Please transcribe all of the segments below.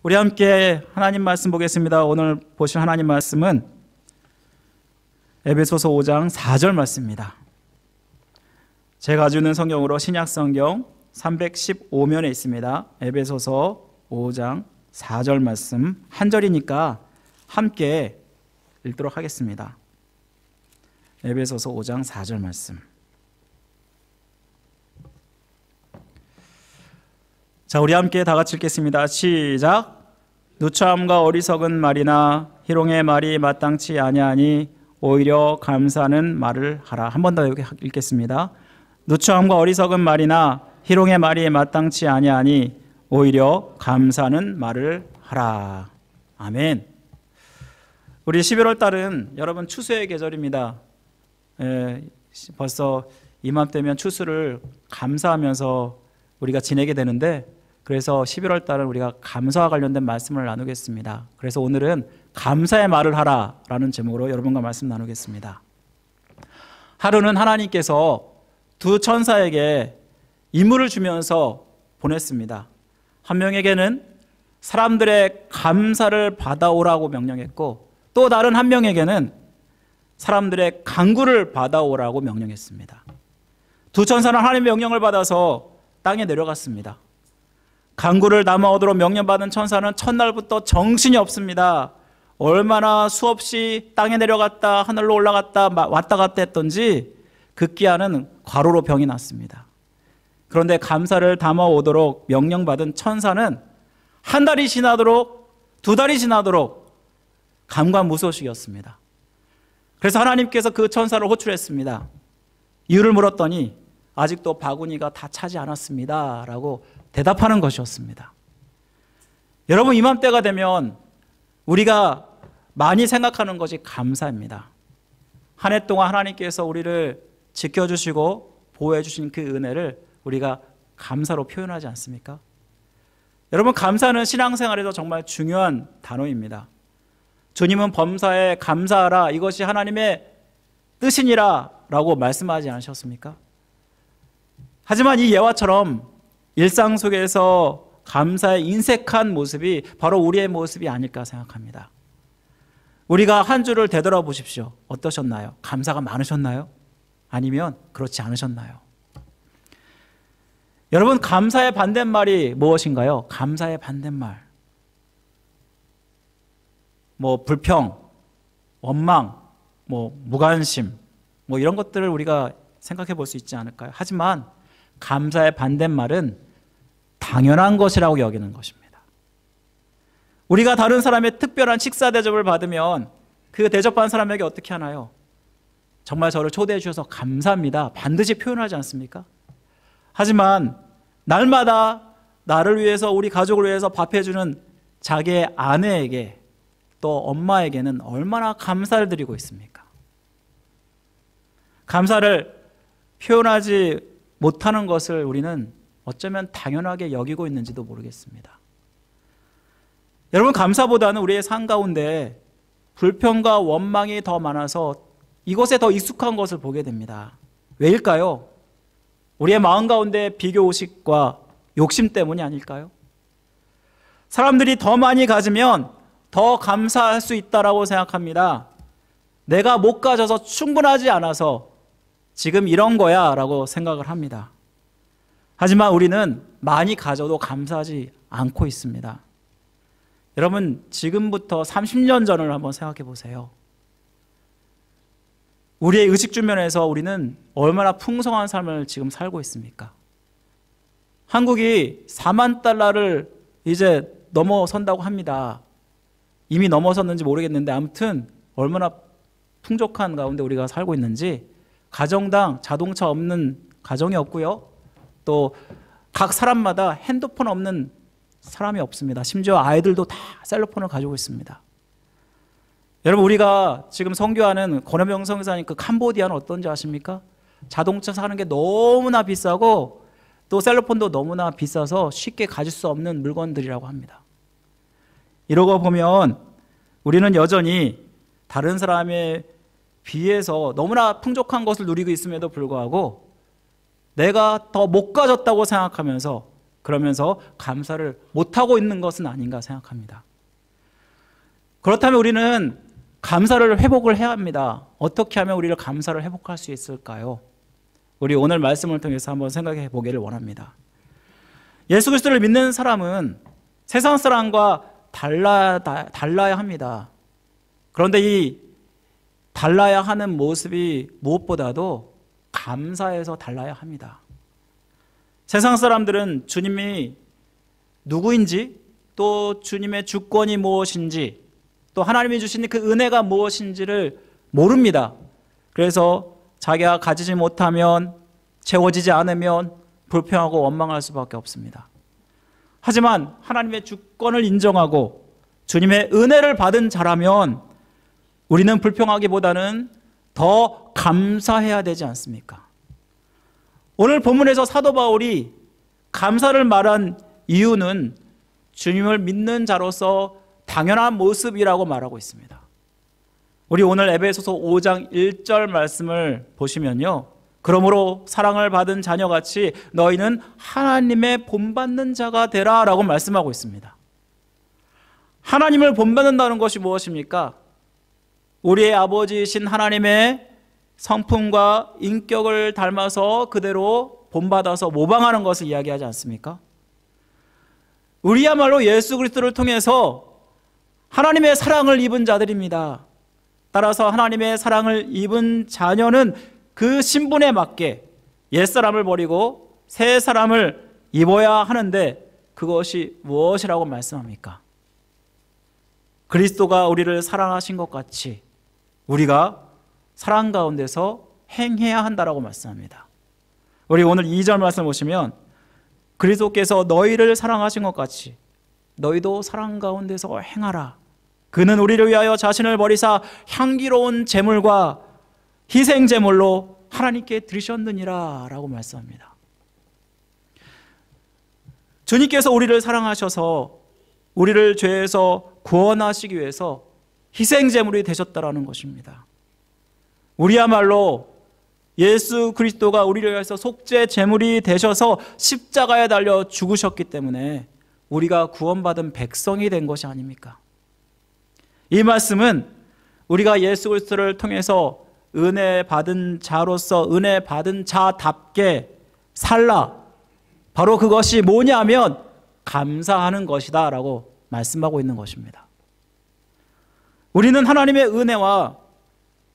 우리 함께 하나님 말씀 보겠습니다. 오늘 보실 하나님 말씀은 에베소서 5장 4절 말씀입니다. 제가 가지고 있는 성경으로 신약성경 315면에 있습니다. 에베소서 5장 4절 말씀 한 절이니까 함께 읽도록 하겠습니다. 에베소서 5장 4절 말씀. 자, 우리 함께 다 같이 읽겠습니다. 시작. 누추함과 어리석은 말이나 희롱의 말이 마땅치 아니하니 오히려 감사하는 말을 하라. 한 번 더 읽겠습니다. 누추함과 어리석은 말이나 희롱의 말이 마땅치 아니하니 오히려 감사하는 말을 하라. 아멘. 우리 11월 달은 여러분 추수의 계절입니다. 벌써 이맘때면 추수를 감사하면서 우리가 지내게 되는데, 그래서 11월 달은 우리가 감사와 관련된 말씀을 나누겠습니다. 그래서 오늘은 감사의 말을 하라라는 제목으로 여러분과 말씀 나누겠습니다. 하루는 하나님께서 두 천사에게 임무를 주면서 보냈습니다. 한 명에게는 사람들의 감사를 받아오라고 명령했고, 또 다른 한 명에게는 사람들의 간구를 받아오라고 명령했습니다. 두 천사는 하나님의 명령을 받아서 땅에 내려갔습니다. 간구를 담아오도록 명령받은 천사는 첫날부터 정신이 없습니다. 얼마나 수없이 땅에 내려갔다 하늘로 올라갔다 왔다 갔다 했던지 급기야는 과로로 병이 났습니다. 그런데 감사를 담아오도록 명령받은 천사는 한 달이 지나도록 두 달이 지나도록 감감무소식이었습니다. 그래서 하나님께서 그 천사를 호출했습니다. 이유를 물었더니 아직도 바구니가 다 차지 않았습니다 라고 대답하는 것이었습니다. 여러분, 이맘때가 되면 우리가 많이 생각하는 것이 감사입니다. 한 해 동안 하나님께서 우리를 지켜주시고 보호해 주신 그 은혜를 우리가 감사로 표현하지 않습니까? 여러분, 감사는 신앙생활에서 정말 중요한 단어입니다. 주님은 범사에 감사하라, 이것이 하나님의 뜻이니라 라고 말씀하지 않으셨습니까? 하지만 이 예화처럼 일상 속에서 감사에 인색한 모습이 바로 우리의 모습이 아닐까 생각합니다. 우리가 한 주를 되돌아보십시오. 어떠셨나요? 감사가 많으셨나요? 아니면 그렇지 않으셨나요? 여러분, 감사의 반대말이 무엇인가요? 감사의 반대말. 불평, 원망, 무관심, 이런 것들을 우리가 생각해 볼 수 있지 않을까요? 하지만 감사의 반대말은 당연한 것이라고 여기는 것입니다. 우리가 다른 사람의 특별한 식사 대접을 받으면 그 대접한 사람에게 어떻게 하나요? 정말 저를 초대해 주셔서 감사합니다. 반드시 표현하지 않습니까? 하지만 날마다 나를 위해서, 우리 가족을 위해서 밥해주는 자기의 아내에게, 또 엄마에게는 얼마나 감사를 드리고 있습니까? 감사를 표현하지 못하는 것을 우리는 어쩌면 당연하게 여기고 있는지도 모르겠습니다. 여러분, 감사보다는 우리의 삶 가운데 불평과 원망이 더 많아서 이것에 더 익숙한 것을 보게 됩니다. 왜일까요? 우리의 마음 가운데 비교의식과 욕심 때문이 아닐까요? 사람들이 더 많이 가지면 더 감사할 수 있다라고 생각합니다. 내가 못 가져서 충분하지 않아서 지금 이런 거야 라고 생각을 합니다. 하지만 우리는 많이 가져도 감사하지 않고 있습니다. 여러분, 지금부터 30년 전을 한번 생각해 보세요. 우리의 의식 주변에서 우리는 얼마나 풍성한 삶을 지금 살고 있습니까? 한국이 4만 달러를 이제 넘어선다고 합니다. 이미 넘어섰는지 모르겠는데 아무튼 얼마나 풍족한 가운데 우리가 살고 있는지, 가정당 자동차 없는 가정이 없고요. 또 각 사람마다 핸드폰 없는 사람이 없습니다. 심지어 아이들도 다 셀러폰을 가지고 있습니다. 여러분, 우리가 지금 선교하는 권혜병 선교사님 그 캄보디아는 어떤지 아십니까? 자동차 사는 게 너무나 비싸고 또 셀러폰도 너무나 비싸서 쉽게 가질 수 없는 물건들이라고 합니다. 이러고 보면 우리는 여전히 다른 사람에 비해서 너무나 풍족한 것을 누리고 있음에도 불구하고 내가 더 못 가졌다고 생각하면서 그러면서 감사를 못하고 있는 것은 아닌가 생각합니다. 그렇다면 우리는 감사를 회복을 해야 합니다. 어떻게 하면 우리를 감사를 회복할 수 있을까요? 우리 오늘 말씀을 통해서 한번 생각해 보기를 원합니다. 예수 그리스도를 믿는 사람은 세상 사람과 달라야 합니다. 그런데 이 달라야 하는 모습이 무엇보다도 감사해서 달라야 합니다. 세상 사람들은 주님이 누구인지, 또 주님의 주권이 무엇인지, 또 하나님이 주신 그 은혜가 무엇인지를 모릅니다. 그래서 자기가 가지지 못하면, 채워지지 않으면 불평하고 원망할 수밖에 없습니다. 하지만 하나님의 주권을 인정하고 주님의 은혜를 받은 자라면 우리는 불평하기보다는 더 감사해야 되지 않습니까? 오늘 본문에서 사도 바울이 감사를 말한 이유는 주님을 믿는 자로서 당연한 모습이라고 말하고 있습니다. 우리 오늘 에베소서 5장 1절 말씀을 보시면요, 그러므로 사랑을 받은 자녀같이 너희는 하나님의 본받는 자가 되라 라고 말씀하고 있습니다. 하나님을 본받는다는 것이 무엇입니까? 우리의 아버지이신 하나님의 성품과 인격을 닮아서 그대로 본받아서 모방하는 것을 이야기하지 않습니까? 우리야말로 예수 그리스도를 통해서 하나님의 사랑을 입은 자들입니다. 따라서 하나님의 사랑을 입은 자녀는 그 신분에 맞게 옛사람을 버리고 새 사람을 입어야 하는데 그것이 무엇이라고 말씀합니까? 그리스도가 우리를 사랑하신 것 같이 우리가 사랑 가운데서 행해야 한다라고 말씀합니다. 우리 오늘 2절 말씀 보시면 그리스도께서 너희를 사랑하신 것 같이 너희도 사랑 가운데서 행하라. 그는 우리를 위하여 자신을 버리사 향기로운 제물과 희생 제물로 하나님께 드리셨느니라 라고 말씀합니다. 주님께서 우리를 사랑하셔서 우리를 죄에서 구원하시기 위해서 희생 제물이 되셨다라는 것입니다. 우리야말로 예수 그리스도가 우리를 위해서 속죄 제물이 되셔서 십자가에 달려 죽으셨기 때문에 우리가 구원받은 백성이 된 것이 아닙니까? 이 말씀은 우리가 예수 그리스도를 통해서 은혜 받은 자로서 은혜 받은 자답게 살라. 바로 그것이 뭐냐면 감사하는 것이다 라고 말씀하고 있는 것입니다. 우리는 하나님의 은혜와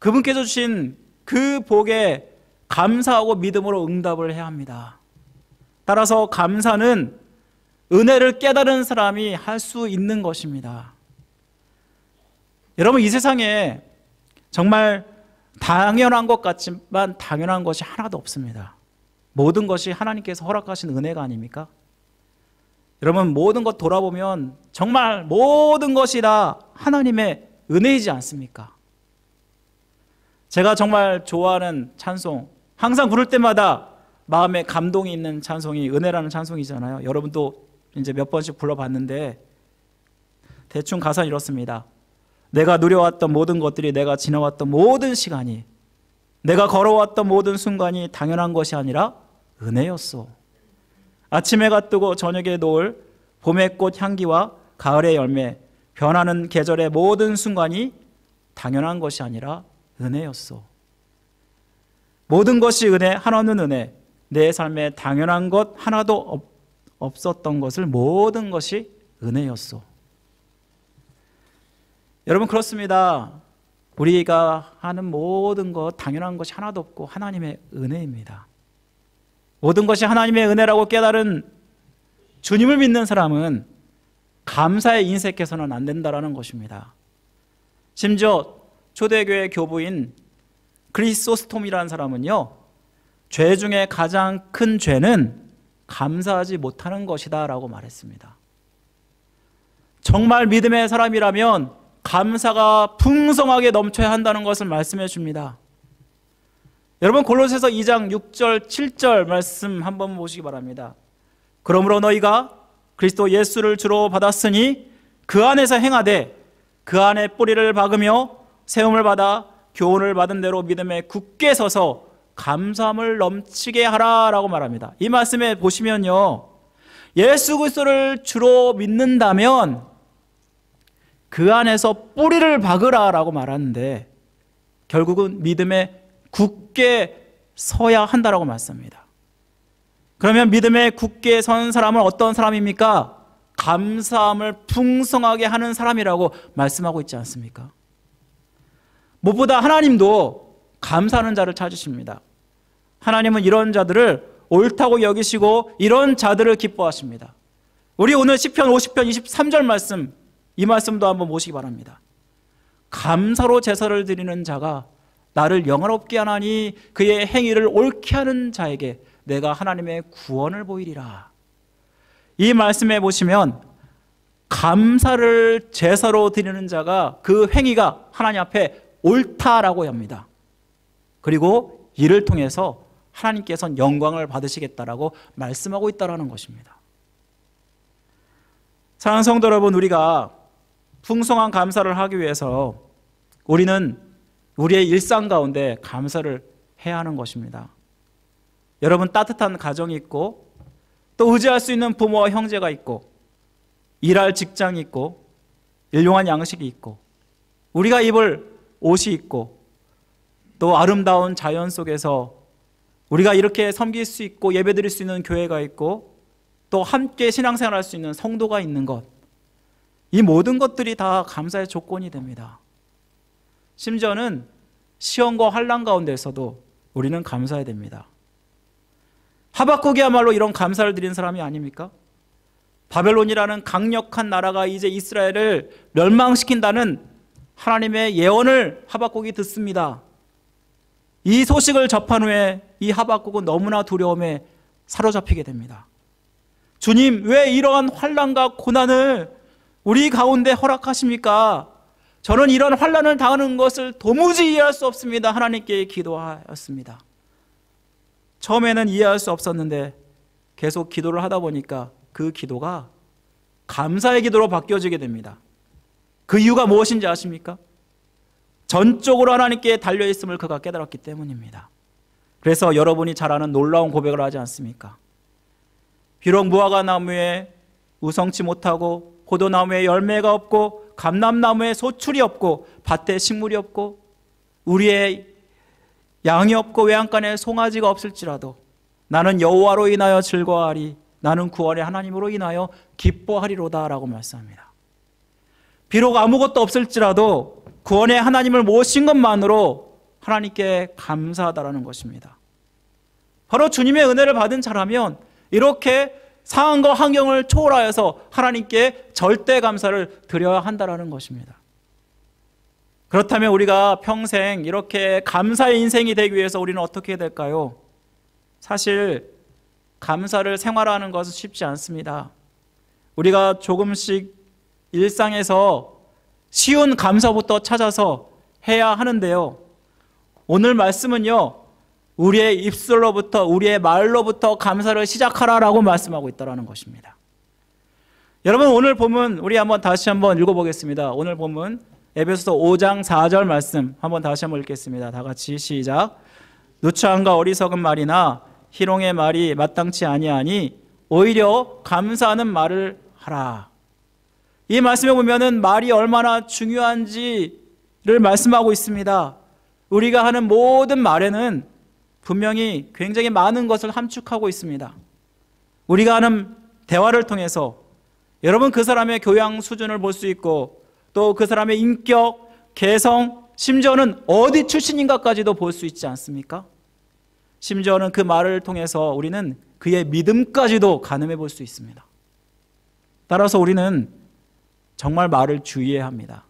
그분께서 주신 그 복에 감사하고 믿음으로 응답을 해야 합니다. 따라서 감사는 은혜를 깨달은 사람이 할 수 있는 것입니다. 여러분, 이 세상에 정말 당연한 것 같지만 당연한 것이 하나도 없습니다. 모든 것이 하나님께서 허락하신 은혜가 아닙니까? 여러분, 모든 것 돌아보면 정말 모든 것이 다 하나님의 은혜이지 않습니까? 제가 정말 좋아하는 찬송, 항상 부를 때마다 마음에 감동이 있는 찬송이 은혜라는 찬송이잖아요. 여러분도 이제 몇 번씩 불러봤는데 대충 가사는 이렇습니다. 내가 누려왔던 모든 것들이, 내가 지나왔던 모든 시간이, 내가 걸어왔던 모든 순간이 당연한 것이 아니라 은혜였소. 아침 해가 뜨고 저녁에 노을, 봄의 꽃 향기와 가을의 열매, 변하는 계절의 모든 순간이 당연한 것이 아니라 은혜였소. 모든 것이 은혜, 하나는 은혜. 내 삶에 당연한 것 하나도 없었던 것을 모든 것이 은혜였소. 여러분, 그렇습니다. 우리가 하는 모든 것 당연한 것이 하나도 없고 하나님의 은혜입니다. 모든 것이 하나님의 은혜라고 깨달은 주님을 믿는 사람은 감사에 인색해서는 안 된다는 것입니다. 심지어 초대교회 교부인 크리소스톰이라는 사람은요, 죄 중에 가장 큰 죄는 감사하지 못하는 것이다 라고 말했습니다. 정말 믿음의 사람이라면 감사가 풍성하게 넘쳐야 한다는 것을 말씀해 줍니다. 여러분, 골로새서 2장 6절 7절 말씀 한번 보시기 바랍니다. 그러므로 너희가 그리스도 예수를 주로 받았으니 그 안에서 행하되 그 안에 뿌리를 박으며 세움을 받아 교훈을 받은 대로 믿음에 굳게 서서 감사함을 넘치게 하라 라고 말합니다. 이 말씀에 보시면요, 예수 그리스도를 주로 믿는다면 그 안에서 뿌리를 박으라라고 말하는데 결국은 믿음에 굳게 서야 한다라고 말씀합니다. 그러면 믿음에 굳게 선 사람은 어떤 사람입니까? 감사함을 풍성하게 하는 사람이라고 말씀하고 있지 않습니까? 무엇보다 하나님도 감사하는 자를 찾으십니다. 하나님은 이런 자들을 옳다고 여기시고 이런 자들을 기뻐하십니다. 우리 오늘 시편 50편 23절 말씀, 이 말씀도 한번 보시기 바랍니다. 감사로 제사를 드리는 자가 나를 영화롭게 하나니 그의 행위를 옳게 하는 자에게 내가 하나님의 구원을 보이리라. 이 말씀에 보시면 감사를 제사로 드리는 자가 그 행위가 하나님 앞에 옳다라고 합니다. 그리고 이를 통해서 하나님께서는 영광을 받으시겠다라고 말씀하고 있다는 것입니다. 사랑하는 성도 여러분, 우리가 풍성한 감사를 하기 위해서 우리는 우리의 일상 가운데 감사를 해야 하는 것입니다. 여러분, 따뜻한 가정이 있고 또 의지할 수 있는 부모와 형제가 있고 일할 직장이 있고 일용할 양식이 있고 우리가 입을 옷이 있고 또 아름다운 자연 속에서 우리가 이렇게 섬길 수 있고 예배드릴 수 있는 교회가 있고 또 함께 신앙생활할 수 있는 성도가 있는 것, 이 모든 것들이 다 감사의 조건이 됩니다. 심지어는 시험과 환난 가운데서도 우리는 감사해야 됩니다. 하박국이야말로 이런 감사를 드린 사람이 아닙니까? 바벨론이라는 강력한 나라가 이제 이스라엘을 멸망시킨다는 하나님의 예언을 하박국이 듣습니다. 이 소식을 접한 후에 이 하박국은 너무나 두려움에 사로잡히게 됩니다. 주님, 왜 이러한 환난과 고난을 우리 가운데 허락하십니까? 저는 이런 환난을 당하는 것을 도무지 이해할 수 없습니다. 하나님께 기도하였습니다. 처음에는 이해할 수 없었는데 계속 기도를 하다 보니까 그 기도가 감사의 기도로 바뀌어지게 됩니다. 그 이유가 무엇인지 아십니까? 전적으로 하나님께 달려있음을 그가 깨달았기 때문입니다. 그래서 여러분이 잘 아는 놀라운 고백을 하지 않습니까? 비록 무화과 나무에 우성치 못하고 포도나무에 열매가 없고 감람나무에 소출이 없고 밭에 식물이 없고 우리의 양이 없고 외양간에 송아지가 없을지라도 나는 여호와로 인하여 즐거워하리, 나는 구원의 하나님으로 인하여 기뻐하리로다 라고 말씀합니다. 비록 아무것도 없을지라도 구원의 하나님을 모신 것만으로 하나님께 감사하다라는 것입니다. 바로 주님의 은혜를 받은 자라면 이렇게 상황과 환경을 초월하여서 하나님께 절대 감사를 드려야 한다는 것입니다. 그렇다면 우리가 평생 이렇게 감사의 인생이 되기 위해서 우리는 어떻게 해야 될까요? 사실 감사를 생활하는 것은 쉽지 않습니다. 우리가 조금씩 일상에서 쉬운 감사부터 찾아서 해야 하는데요, 오늘 말씀은요, 우리의 입술로부터, 우리의 말로부터 감사를 시작하라라고 말씀하고 있다는 것입니다. 여러분, 오늘 본문 우리 다시 한번 읽어보겠습니다. 오늘 본문 에베소서 5장 4절 말씀 한번 다시 한번 읽겠습니다. 다 같이 시작. 누추함과 어리석은 말이나 희롱의 말이 마땅치 아니하니 오히려 감사하는 말을 하라. 이 말씀에 보면은 말이 얼마나 중요한지를 말씀하고 있습니다. 우리가 하는 모든 말에는 분명히 굉장히 많은 것을 함축하고 있습니다. 우리가 하는 대화를 통해서 여러분 그 사람의 교양 수준을 볼 수 있고 또 그 사람의 인격, 개성, 심지어는 어디 출신인가까지도 볼 수 있지 않습니까? 심지어는 그 말을 통해서 우리는 그의 믿음까지도 가늠해 볼 수 있습니다. 따라서 우리는 정말 말을 주의해야 합니다.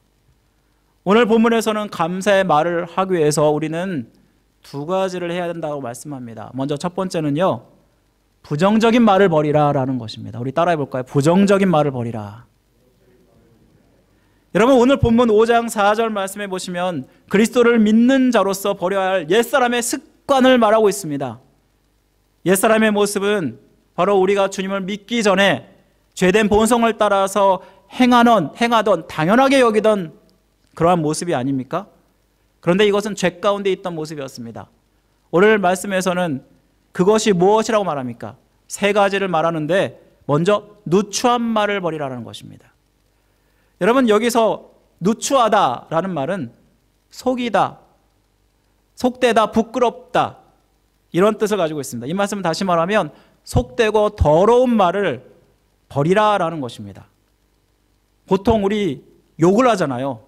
오늘 본문에서는 감사의 말을 하기 위해서 우리는 두 가지를 해야 된다고 말씀합니다. 먼저 첫 번째는요, 부정적인 말을 버리라 라는 것입니다. 우리 따라해 볼까요? 부정적인 말을 버리라. 여러분, 오늘 본문 5장 4절 말씀해 보시면 그리스도를 믿는 자로서 버려야 할 옛사람의 습관을 말하고 있습니다. 옛사람의 모습은 바로 우리가 주님을 믿기 전에 죄된 본성을 따라서 행하던 당연하게 여기던 그러한 모습이 아닙니까? 그런데 이것은 죄 가운데 있던 모습이었습니다. 오늘 말씀에서는 그것이 무엇이라고 말합니까? 세 가지를 말하는데 먼저 누추한 말을 버리라는 것입니다. 여러분, 여기서 누추하다라는 말은 속이다, 속되다, 부끄럽다, 이런 뜻을 가지고 있습니다. 이 말씀은 다시 말하면 속되고 더러운 말을 버리라라는 것입니다. 보통 우리 욕을 하잖아요.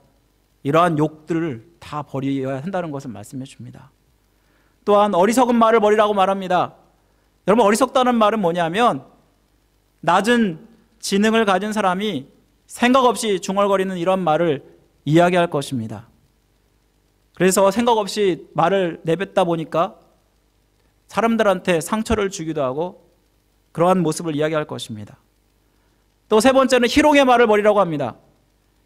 이러한 욕들을 다 버려야 한다는 것을 말씀해 줍니다. 또한 어리석은 말을 버리라고 말합니다. 여러분, 어리석다는 말은 뭐냐면 낮은 지능을 가진 사람이 생각 없이 중얼거리는 이런 말을 이야기할 것입니다. 그래서 생각 없이 말을 내뱉다 보니까 사람들한테 상처를 주기도 하고 그러한 모습을 이야기할 것입니다. 또 세 번째는 희롱의 말을 버리라고 합니다.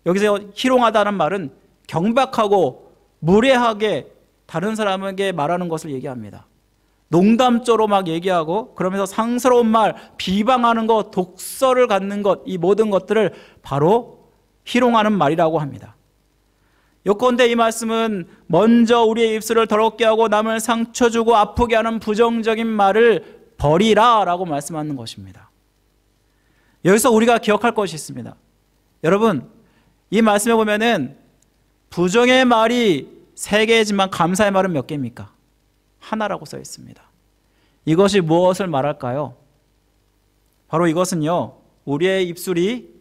여기서 희롱하다는 말은 경박하고 무례하게 다른 사람에게 말하는 것을 얘기합니다. 농담조로 막 얘기하고 그러면서 상스러운 말, 비방하는 것, 독설을 갖는 것, 이 모든 것들을 바로 희롱하는 말이라고 합니다. 요컨대 이 말씀은 먼저 우리의 입술을 더럽게 하고 남을 상처 주고 아프게 하는 부정적인 말을 버리라 라고 말씀하는 것입니다. 여기서 우리가 기억할 것이 있습니다. 여러분, 이 말씀에 보면은 부정의 말이 3개지만 감사의 말은 몇 개입니까? 하나라고 써 있습니다. 이것이 무엇을 말할까요? 바로 이것은요, 우리의 입술이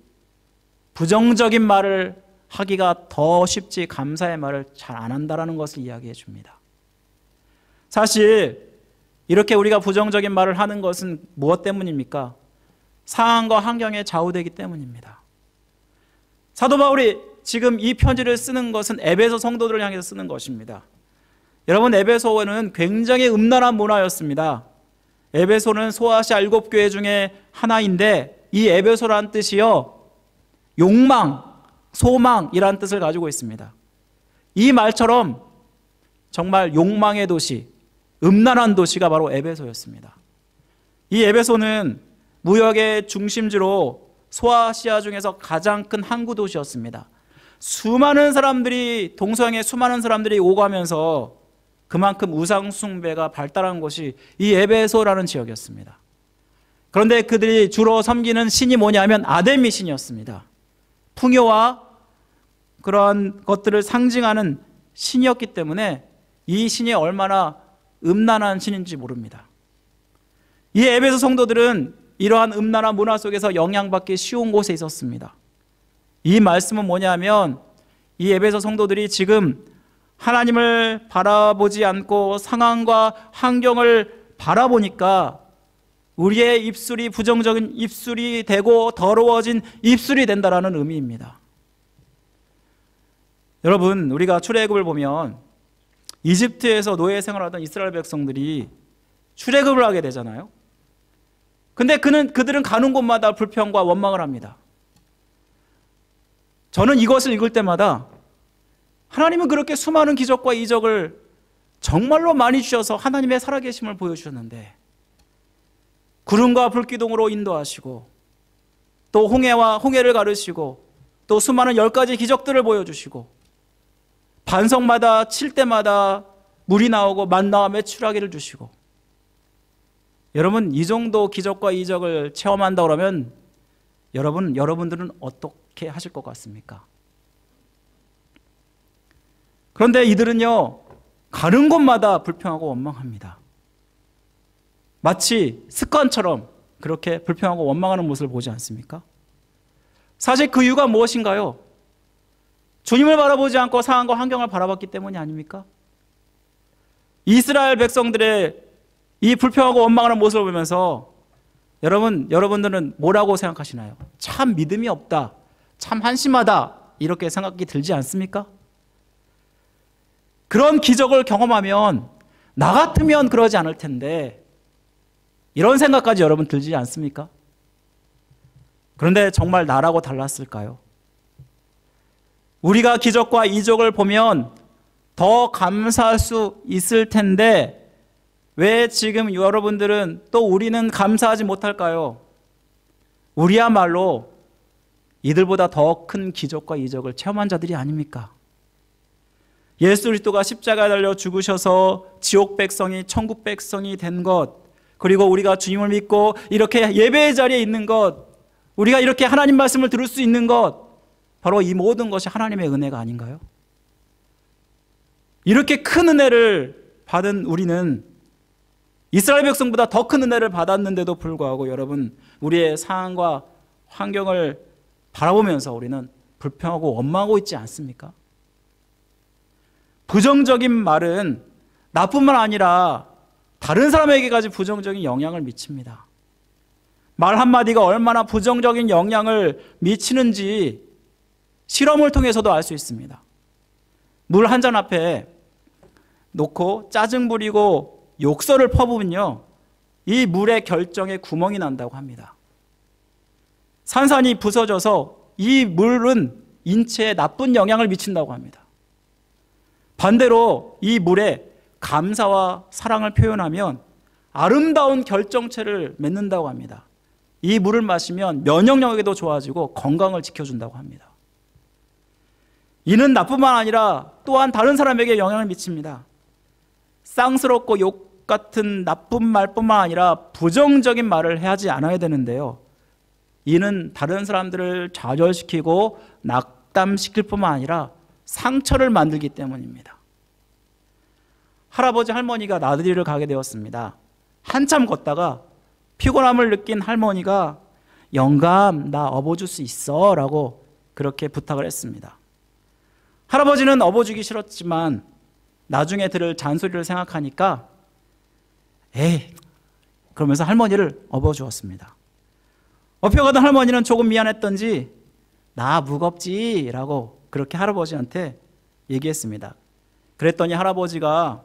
부정적인 말을 하기가 더 쉽지 감사의 말을 잘 안 한다는 것을 이야기해 줍니다. 사실 이렇게 우리가 부정적인 말을 하는 것은 무엇 때문입니까? 상황과 환경에 좌우되기 때문입니다. 사도 바울이 지금 이 편지를 쓰는 것은 에베소 성도들을 향해서 쓰는 것입니다. 여러분, 에베소는 굉장히 음란한 문화였습니다. 에베소는 소아시아 7교회 중에 하나인데 이 에베소라는 뜻이요, 욕망, 소망이라는 뜻을 가지고 있습니다. 이 말처럼 정말 욕망의 도시, 음란한 도시가 바로 에베소였습니다. 이 에베소는 무역의 중심지로 소아시아 중에서 가장 큰 항구 도시였습니다. 수많은 사람들이, 동서양에 수많은 사람들이 오가면서 그만큼 우상 숭배가 발달한 곳이 이 에베소라는 지역이었습니다. 그런데 그들이 주로 섬기는 신이 뭐냐면 아데미 신이었습니다. 풍요와 그러한 것들을 상징하는 신이었기 때문에 이 신이 얼마나 음란한 신인지 모릅니다. 이 에베소 성도들은 이러한 음란한 문화 속에서 영향받기 쉬운 곳에 있었습니다. 이 말씀은 뭐냐면 이 에베소 성도들이 지금 하나님을 바라보지 않고 상황과 환경을 바라보니까 우리의 입술이 부정적인 입술이 되고 더러워진 입술이 된다는 의미입니다. 여러분, 우리가 출애굽을 보면 이집트에서 노예 생활하던 이스라엘 백성들이 출애굽을 하게 되잖아요. 근데 그들은 가는 곳마다 불평과 원망을 합니다. 저는 이것을 읽을 때마다 하나님은 그렇게 수많은 기적과 이적을 정말로 많이 주셔서 하나님의 살아계심을 보여주셨는데 구름과 불기둥으로 인도하시고 또 홍해를 가르시고 또 수많은 10가지 기적들을 보여주시고 반석마다 칠 때마다 물이 나오고 만나와 메추라기를 주시고, 여러분, 이 정도 기적과 이적을 체험한다 그러면 여러분들은 어떻게 하실 것 같습니까? 그런데 이들은요, 가는 곳마다 불평하고 원망합니다. 마치 습관처럼 그렇게 불평하고 원망하는 모습을 보지 않습니까? 사실 그 이유가 무엇인가요? 주님을 바라보지 않고 상황과 환경을 바라봤기 때문이 아닙니까? 이스라엘 백성들의 이 불평하고 원망하는 모습을 보면서 여러분들은 뭐라고 생각하시나요? 참 믿음이 없다, 참 한심하다, 이렇게 생각이 들지 않습니까? 그런 기적을 경험하면 나 같으면 그러지 않을 텐데 이런 생각까지 여러분 들지 않습니까? 그런데 정말 나라고 달랐을까요? 우리가 기적과 이적을 보면 더 감사할 수 있을 텐데 왜 지금 여러분들은 또 우리는 감사하지 못할까요? 우리야말로 이들보다 더 큰 기적과 이적을 체험한 자들이 아닙니까? 예수 그리스도가 십자가에 달려 죽으셔서 지옥 백성이 천국 백성이 된 것, 그리고 우리가 주님을 믿고 이렇게 예배의 자리에 있는 것, 우리가 이렇게 하나님 말씀을 들을 수 있는 것, 바로 이 모든 것이 하나님의 은혜가 아닌가요? 이렇게 큰 은혜를 받은 우리는 이스라엘 백성보다 더 큰 은혜를 받았는데도 불구하고 여러분, 우리의 상황과 환경을 바라보면서 우리는 불평하고 원망하고 있지 않습니까? 부정적인 말은 나뿐만 아니라 다른 사람에게까지 부정적인 영향을 미칩니다. 말 한마디가 얼마나 부정적인 영향을 미치는지 실험을 통해서도 알 수 있습니다. 물 한 잔 앞에 놓고 짜증 부리고 욕설을 퍼부으면요, 이 물의 결정에 구멍이 난다고 합니다. 산산이 부서져서 이 물은 인체에 나쁜 영향을 미친다고 합니다. 반대로 이 물에 감사와 사랑을 표현하면 아름다운 결정체를 맺는다고 합니다. 이 물을 마시면 면역력에도 좋아지고 건강을 지켜준다고 합니다. 이는 나뿐만 아니라 또한 다른 사람에게 영향을 미칩니다. 쌍스럽고 욕 같은 나쁜 말뿐만 아니라 부정적인 말을 하지 않아야 되는데요, 이는 다른 사람들을 좌절시키고 낙담시킬 뿐만 아니라 상처를 만들기 때문입니다. 할아버지 할머니가 나들이를 가게 되었습니다. 한참 걷다가 피곤함을 느낀 할머니가 영감, 나 업어줄 수 있어? 라고 그렇게 부탁을 했습니다. 할아버지는 업어주기 싫었지만 나중에 들을 잔소리를 생각하니까 에이, 그러면서 할머니를 업어주었습니다. 업혀가던 할머니는 조금 미안했던지 나 무겁지? 라고 그렇게 할아버지한테 얘기했습니다. 그랬더니 할아버지가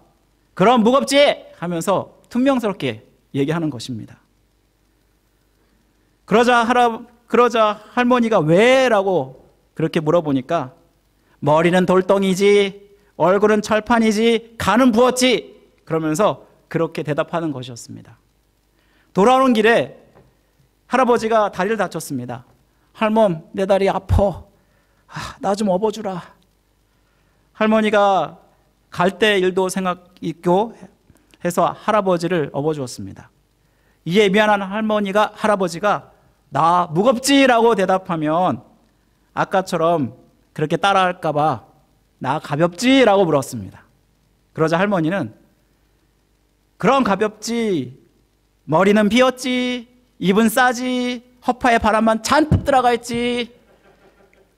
그럼 무겁지? 하면서 퉁명스럽게 얘기하는 것입니다. 그러자 할머니가 왜? 라고 그렇게 물어보니까 머리는 돌덩이지, 얼굴은 철판이지, 간은 부었지, 그러면서 그렇게 대답하는 것이었습니다. 돌아오는 길에 할아버지가 다리를 다쳤습니다. 할멈, 내 다리 아파. 나 좀 업어주라. 할머니가 갈 때 일도 생각 있고 해서 할아버지를 업어주었습니다. 이에 미안한 할아버지가 나 무겁지라고 대답하면 아까처럼 그렇게 따라할까봐 나 가볍지라고 물었습니다. 그러자 할머니는 그럼 가볍지, 머리는 비었지, 입은 싸지, 허파에 바람만 잔뜩 들어가 있지,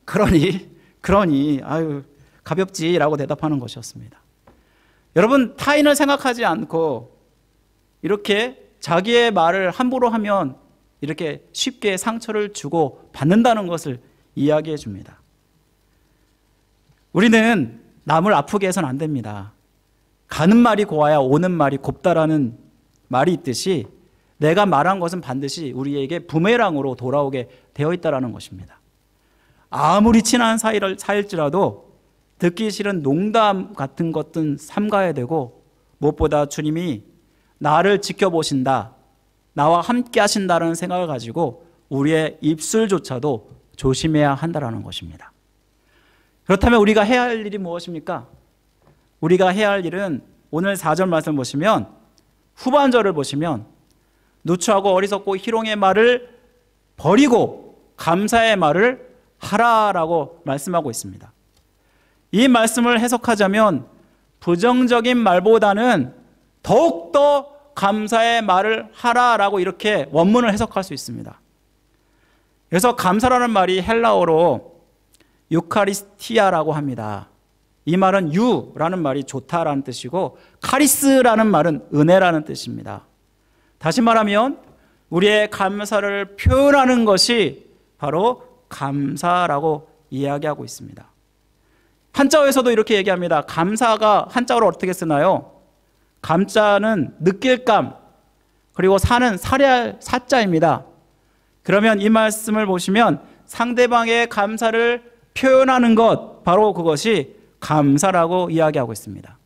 그러니 아유 가볍지라고 대답하는 것이었습니다. 여러분, 타인을 생각하지 않고 이렇게 자기의 말을 함부로 하면 이렇게 쉽게 상처를 주고 받는다는 것을 이야기해 줍니다. 우리는 남을 아프게 해서는 안 됩니다. 가는 말이 고와야 오는 말이 곱다라는 말이 있듯이 내가 말한 것은 반드시 우리에게 부메랑으로 돌아오게 되어 있다는 것입니다. 아무리 친한 사이일지라도 듣기 싫은 농담 같은 것들은 삼가야 되고, 무엇보다 주님이 나를 지켜보신다, 나와 함께 하신다는 생각을 가지고 우리의 입술조차도 조심해야 한다는 것입니다. 그렇다면 우리가 해야 할 일이 무엇입니까? 우리가 해야 할 일은 오늘 4절 말씀 보시면, 후반절을 보시면 누추하고 어리석고 희롱의 말을 버리고 감사의 말을 하라라고 말씀하고 있습니다. 이 말씀을 해석하자면 부정적인 말보다는 더욱더 감사의 말을 하라라고 이렇게 원문을 해석할 수 있습니다. 그래서 감사라는 말이 헬라어로 유카리스티아라고 합니다. 이 말은 유라는 말이 좋다라는 뜻이고, 카리스라는 말은 은혜라는 뜻입니다. 다시 말하면 우리의 감사를 표현하는 것이 바로 감사라고 이야기하고 있습니다. 한자어에서도 이렇게 얘기합니다. 감사가 한자어로 어떻게 쓰나요? 감자는 느낄감, 그리고 사는 살해할 사자입니다. 그러면 이 말씀을 보시면 상대방의 감사를 표현하는 것, 바로 그것이 감사라고 이야기하고 있습니다.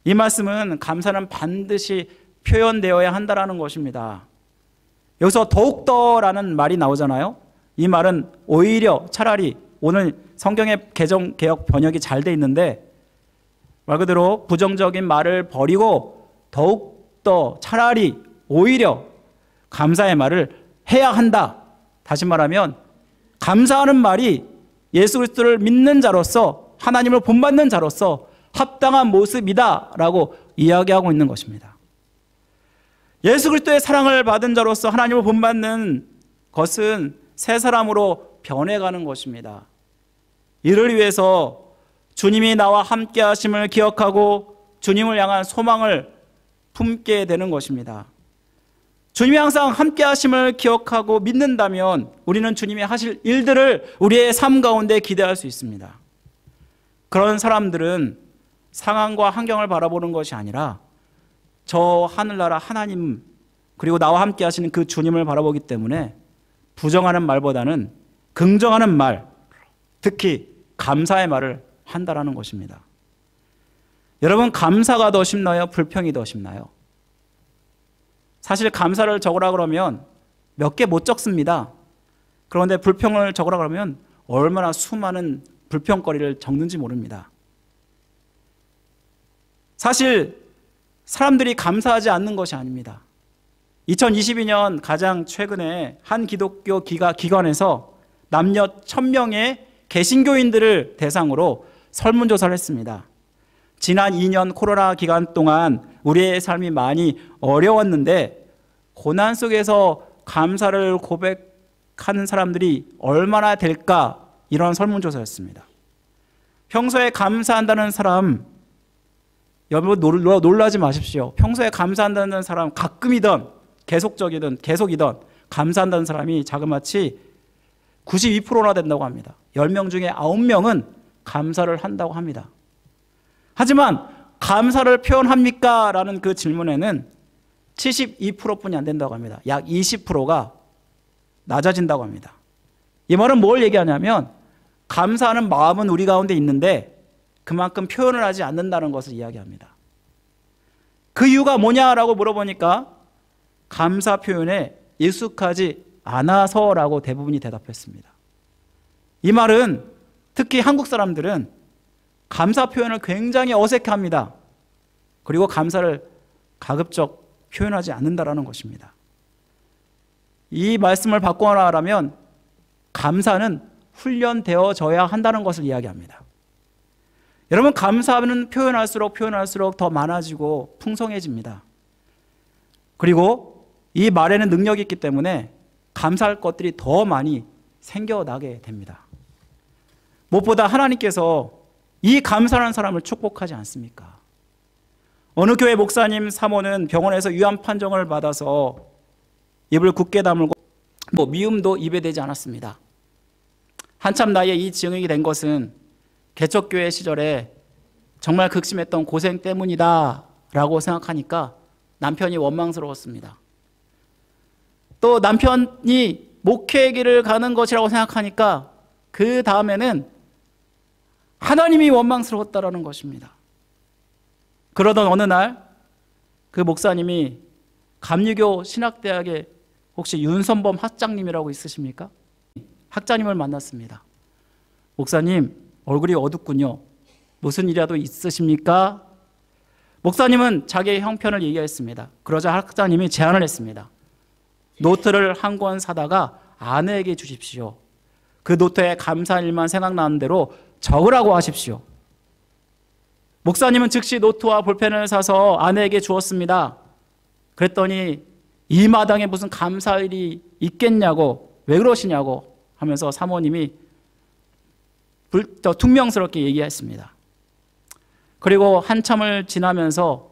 이 말씀은 감사는 반드시 표현되어야 한다는 것입니다. 여기서 더욱더라는 말이 나오잖아요. 이 말은 오히려, 차라리, 오늘 성경의 개역 번역이 잘 돼 있는데 말 그대로 부정적인 말을 버리고 더욱더, 차라리, 오히려 감사의 말을 해야 한다. 다시 말하면 감사하는 말이 예수 그리스도를 믿는 자로서, 하나님을 본받는 자로서 합당한 모습이다라고 이야기하고 있는 것입니다. 예수 그리스도의 사랑을 받은 자로서 하나님을 본받는 것은 새 사람으로 변해가는 것입니다. 이를 위해서 주님이 나와 함께 하심을 기억하고 주님을 향한 소망을 품게 되는 것입니다. 주님이 항상 함께 하심을 기억하고 믿는다면 우리는 주님이 하실 일들을 우리의 삶 가운데 기대할 수 있습니다. 그런 사람들은 상황과 환경을 바라보는 것이 아니라 저 하늘나라 하나님, 그리고 나와 함께 하시는 그 주님을 바라보기 때문에 부정하는 말보다는 긍정하는 말, 특히 감사의 말을 한다라는 것입니다. 여러분, 감사가 더 쉽나요? 불평이 더 쉽나요? 사실 감사를 적으라 그러면 몇 개 못 적습니다. 그런데 불평을 적으라 그러면 얼마나 수많은 불평거리를 적는지 모릅니다. 사실 사람들이 감사하지 않는 것이 아닙니다. 2022년 가장 최근에 한 기독교 기관에서 남녀 1000명의 개신교인들을 대상으로 설문조사를 했습니다. 지난 2년 코로나 기간 동안 우리의 삶이 많이 어려웠는데 고난 속에서 감사를 고백하는 사람들이 얼마나 될까, 이런 설문조사였습니다. 평소에 감사한다는 사람, 여러분 놀라지 마십시오. 평소에 감사한다는 사람, 가끔이든 계속이든 감사한다는 사람이 자그마치 92%나 된다고 합니다. 10명 중에 9명은 감사를 한다고 합니다. 하지만 감사를 표현합니까? 라는 그 질문에는 72%뿐이 안 된다고 합니다. 약 20%가 낮아진다고 합니다. 이 말은 뭘 얘기하냐면 감사하는 마음은 우리 가운데 있는데 그만큼 표현을 하지 않는다는 것을 이야기합니다. 그 이유가 뭐냐라고 물어보니까 감사 표현에 익숙하지 않아서라고 대부분이 대답했습니다. 이 말은 특히 한국 사람들은 감사 표현을 굉장히 어색해합니다. 그리고 감사를 가급적 표현하지 않는다라는 것입니다. 이 말씀을 바꿔나가려면 감사는 훈련되어져야 한다는 것을 이야기합니다. 여러분, 감사는 표현할수록 더 많아지고 풍성해집니다. 그리고 이 말에는 능력이 있기 때문에 감사할 것들이 더 많이 생겨나게 됩니다. 무엇보다 하나님께서 이 감사하는 사람을 축복하지 않습니까? 어느 교회 목사님 사모는 병원에서 위암 판정을 받아서 입을 굳게 다물고 미움도 입에 대지 않았습니다. 한참 나이에 이 증언이 된 것은 개척교회 시절에 정말 극심했던 고생 때문이다 라고 생각하니까 남편이 원망스러웠습니다. 또 남편이 목회의 길을 가는 것이라고 생각하니까 그 다음에는 하나님이 원망스러웠다라는 것입니다. 그러던 어느 날 그 목사님이 감리교 신학대학에 혹시 윤선범 학장님이라고 있으십니까? 학장님을 만났습니다. 목사님, 얼굴이 어둡군요. 무슨 일이라도 있으십니까? 목사님은 자기의 형편을 얘기했습니다. 그러자 학장님이 제안을 했습니다. 노트를 한 권 사다가 아내에게 주십시오. 그 노트에 감사한 일만 생각나는 대로 적으라고 하십시오. 목사님은 즉시 노트와 볼펜을 사서 아내에게 주었습니다. 그랬더니 이 마당에 무슨 감사할 일이 있겠냐고, 왜 그러시냐고 하면서 사모님이 퉁명스럽게 얘기했습니다. 그리고 한참을 지나면서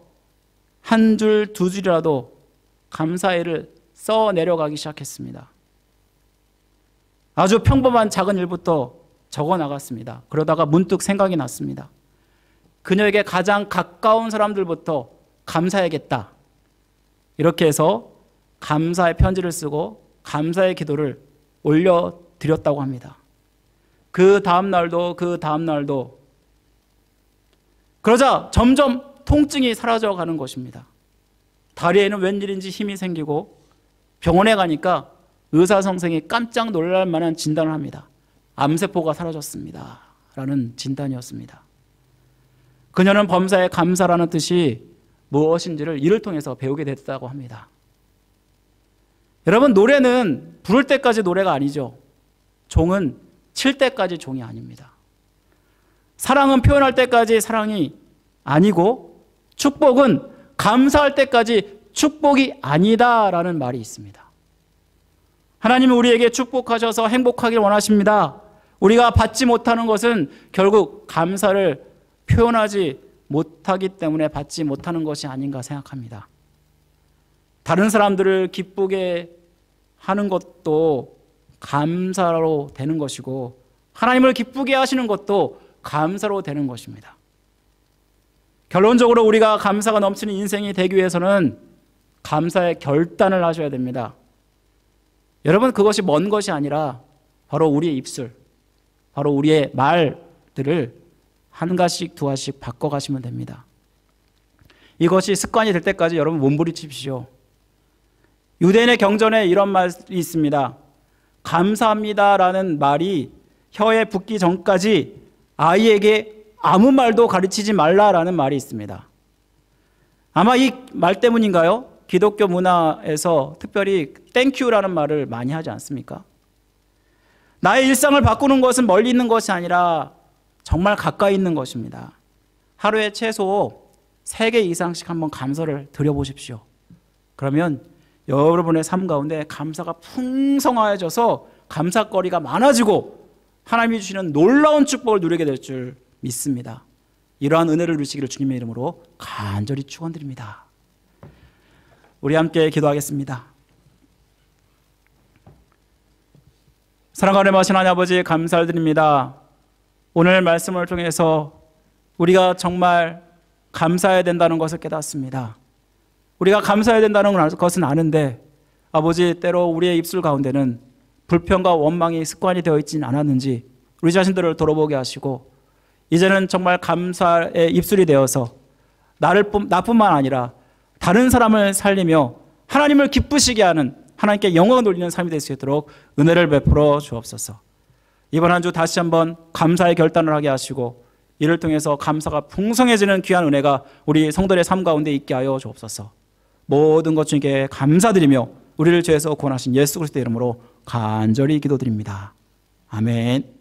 한 줄, 두 줄이라도 감사의를 써 내려가기 시작했습니다. 아주 평범한 작은 일부터 적어 나갔습니다. 그러다가 문득 생각이 났습니다. 그녀에게 가장 가까운 사람들부터 감사해야겠다. 이렇게 해서 감사의 편지를 쓰고 감사의 기도를 올려드렸다고 합니다. 그 다음 날도 그러자 점점 통증이 사라져가는 것입니다. 다리에는 웬일인지 힘이 생기고 병원에 가니까 의사 선생이 깜짝 놀랄 만한 진단을 합니다. 암세포가 사라졌습니다 라는 진단이었습니다. 그녀는 범사에 감사라는 뜻이 무엇인지를 이를 통해서 배우게 됐다고 합니다. 여러분, 노래는 부를 때까지 노래가 아니죠. 종은 칠 때까지 종이 아닙니다. 사랑은 표현할 때까지 사랑이 아니고 축복은 감사할 때까지 축복이 아니다라는 말이 있습니다. 하나님은 우리에게 축복하셔서 행복하길 원하십니다. 우리가 받지 못하는 것은 결국 감사를 표현하지 못하기 때문에 받지 못하는 것이 아닌가 생각합니다. 다른 사람들을 기쁘게 하는 것도 감사로 되는 것이고 하나님을 기쁘게 하시는 것도 감사로 되는 것입니다. 결론적으로 우리가 감사가 넘치는 인생이 되기 위해서는 감사의 결단을 하셔야 됩니다. 여러분, 그것이 먼 것이 아니라 바로 우리의 입술, 바로 우리의 말들을 한 가지씩 두 가지씩 바꿔가시면 됩니다. 이것이 습관이 될 때까지 여러분 몸부림치십시오. 유대인의 경전에 이런 말이 있습니다. 감사합니다라는 말이 혀에 붙기 전까지 아이에게 아무 말도 가르치지 말라라는 말이 있습니다. 아마 이 말 때문인가요? 기독교 문화에서 특별히 땡큐라는 말을 많이 하지 않습니까? 나의 일상을 바꾸는 것은 멀리 있는 것이 아니라 정말 가까이 있는 것입니다. 하루에 최소 3개 이상씩 한번 감사를 드려보십시오. 그러면 여러분의 삶 가운데 감사가 풍성해져서 감사거리가 많아지고 하나님이 주시는 놀라운 축복을 누리게 될 줄 믿습니다. 이러한 은혜를 누리시기를 주님의 이름으로 간절히 축원드립니다. 우리 함께 기도하겠습니다. 사랑하는 하나님 아버지, 감사를 드립니다. 오늘 말씀을 통해서 우리가 정말 감사해야 된다는 것을 깨닫습니다. 우리가 감사해야 된다는 것은 아는데 아버지, 때로 우리의 입술 가운데는 불평과 원망이 습관이 되어 있지는 않았는지 우리 자신들을 돌아보게 하시고 이제는 정말 감사의 입술이 되어서 나뿐만 아니라 다른 사람을 살리며 하나님을 기쁘시게 하는, 하나님께 영광을 돌리는 삶이 될 수 있도록 은혜를 베풀어 주옵소서. 이번 한 주 다시 한번 감사의 결단을 하게 하시고 이를 통해서 감사가 풍성해지는 귀한 은혜가 우리 성도의 삶 가운데 있게 하여 주옵소서. 모든 것 주님께 감사드리며 우리를 죄에서 구원하신 예수 그리스도의 이름으로 간절히 기도드립니다. 아멘.